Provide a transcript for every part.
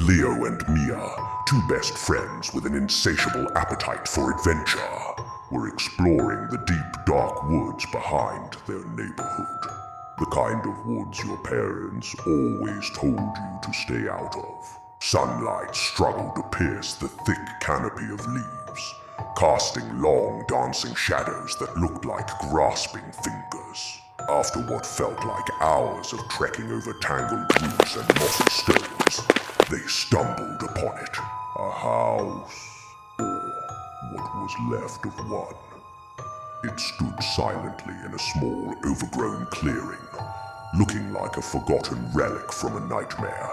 Leo and Mia, two best friends with an insatiable appetite for adventure, were exploring the deep, dark woods behind their neighborhood. The kind of woods your parents always told you to stay out of. Sunlight struggled to pierce the thick canopy of leaves, casting long, dancing shadows that looked like grasping fingers. After what felt like hours of trekking over tangled roots and mossy stones, they stumbled upon it. A house, or what was left of one. It stood silently in a small, overgrown clearing, looking like a forgotten relic from a nightmare.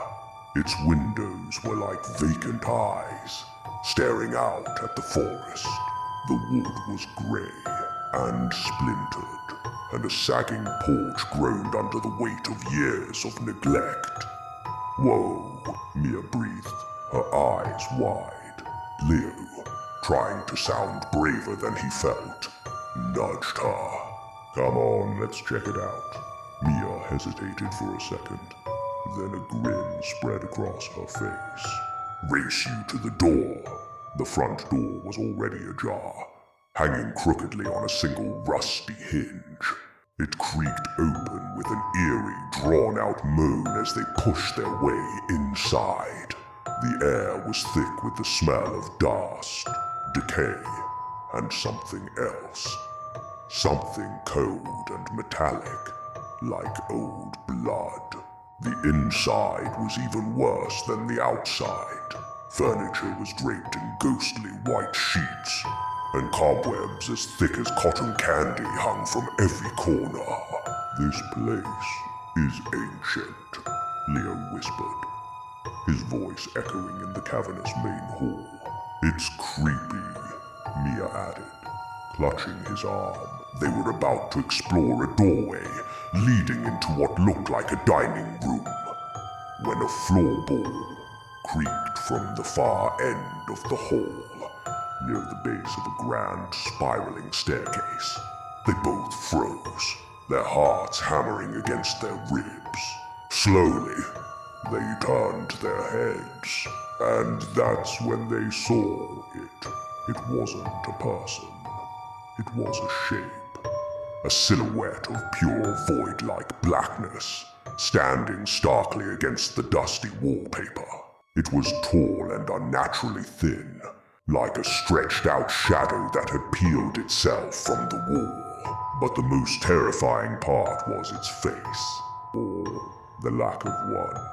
Its windows were like vacant eyes, staring out at the forest. The wood was grey and splintered, and a sagging porch groaned under the weight of years of neglect. Whoa, Mia breathed, her eyes wide. Leo, trying to sound braver than he felt, nudged her. Come on, let's check it out. Mia hesitated for a second. Then a grin spread across her face. Race you to the door. The front door was already ajar, hanging crookedly on a single rusty hinge. It creaked open with an eerie, drawn-out moan as they pushed their way inside. The air was thick with the smell of dust, decay, and something else. Something cold and metallic, like old blood. The inside was even worse than the outside. Furniture was draped in ghostly white sheets, and cobwebs as thick as cotton candy hung from every corner. This place is ancient, Leo whispered, his voice echoing in the cavernous main hall. It's creepy, Mia added, clutching his arm. They were about to explore a doorway leading into what looked like a dining room, when a floorball creaked from the far end of the hall, near the base of a grand spiraling staircase. They both froze, their hearts hammering against their ribs. Slowly, they turned their heads, and that's when they saw it. It wasn't a person. It was a shape, a silhouette of pure void-like blackness, standing starkly against the dusty wallpaper. It was tall and unnaturally thin, like a stretched-out shadow that had peeled itself from the wall. But the most terrifying part was its face, or the lack of one.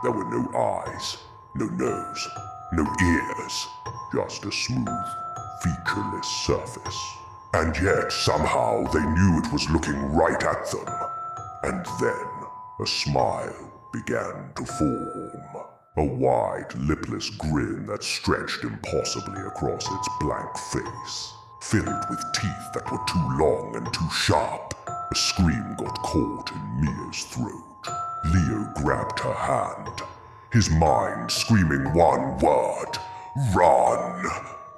There were no eyes, no nose, no ears, just a smooth, featureless surface. And yet, somehow, they knew it was looking right at them. And then, a smile began to form. A wide, lipless grin that stretched impossibly across its blank face, filled with teeth that were too long and too sharp. A scream got caught in Mia's throat. Leo grabbed her hand, his mind screaming one word: run!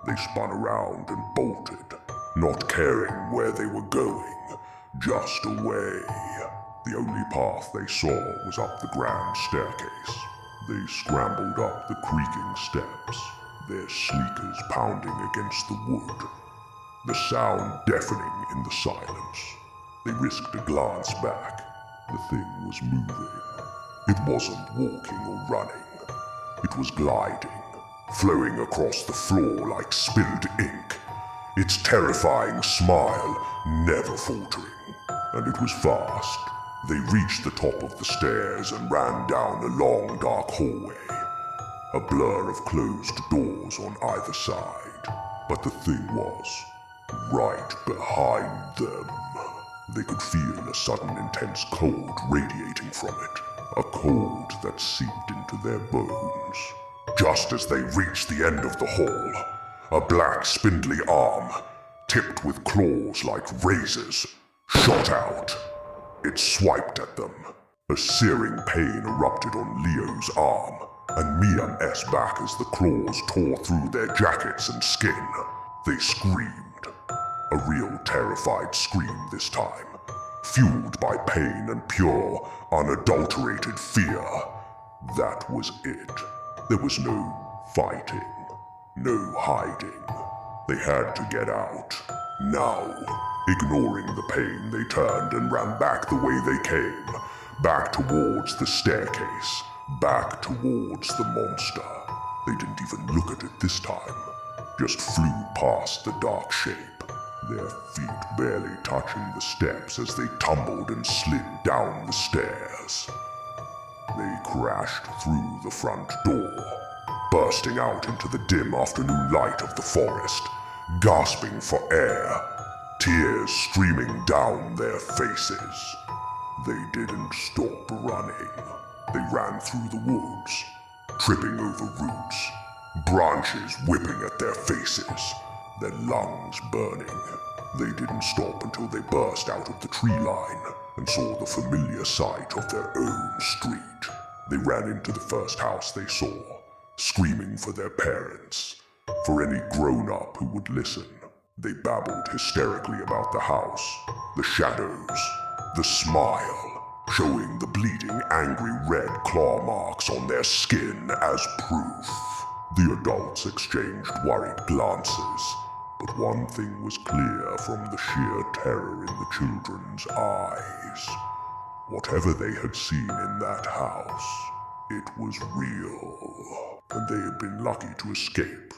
They spun around and bolted, not caring where they were going, just away. The only path they saw was up the grand staircase. They scrambled up the creaking steps, their sneakers pounding against the wood, the sound deafening in the silence. They risked a glance back. The thing was moving. It wasn't walking or running. It was gliding, flowing across the floor like spilled ink, its terrifying smile never faltering. And it was fast. They reached the top of the stairs and ran down a long, dark hallway, a blur of closed doors on either side. But the thing was right behind them. They could feel a sudden intense cold radiating from it, a cold that seeped into their bones. Just as they reached the end of the hall, a black, spindly arm, tipped with claws like razors, shot out. It swiped at them. A searing pain erupted on Leo's arm, and Mia messed back as the claws tore through their jackets and skin. They screamed. A real terrified scream this time, fueled by pain and pure, unadulterated fear. That was it. There was no fighting, no hiding. They had to get out. Now, ignoring the pain, they turned and ran back the way they came. Back towards the staircase. Back towards the monster. They didn't even look at it this time. Just flew past the dark shape. Their feet barely touching the steps as they tumbled and slid down the stairs. They crashed through the front door, bursting out into the dim afternoon light of the forest, gasping for air, tears streaming down their faces. They didn't stop running. They ran through the woods, tripping over roots, branches whipping at their faces, their lungs burning. They didn't stop until they burst out of the tree line and saw the familiar sight of their own street. They ran into the first house they saw, screaming for their parents, for any grown-up who would listen. They babbled hysterically about the house, the shadows, the smile, showing the bleeding, angry red claw marks on their skin as proof. The adults exchanged worried glances, but one thing was clear from the sheer terror in the children's eyes. Whatever they had seen in that house, it was real, and they had been lucky to escape.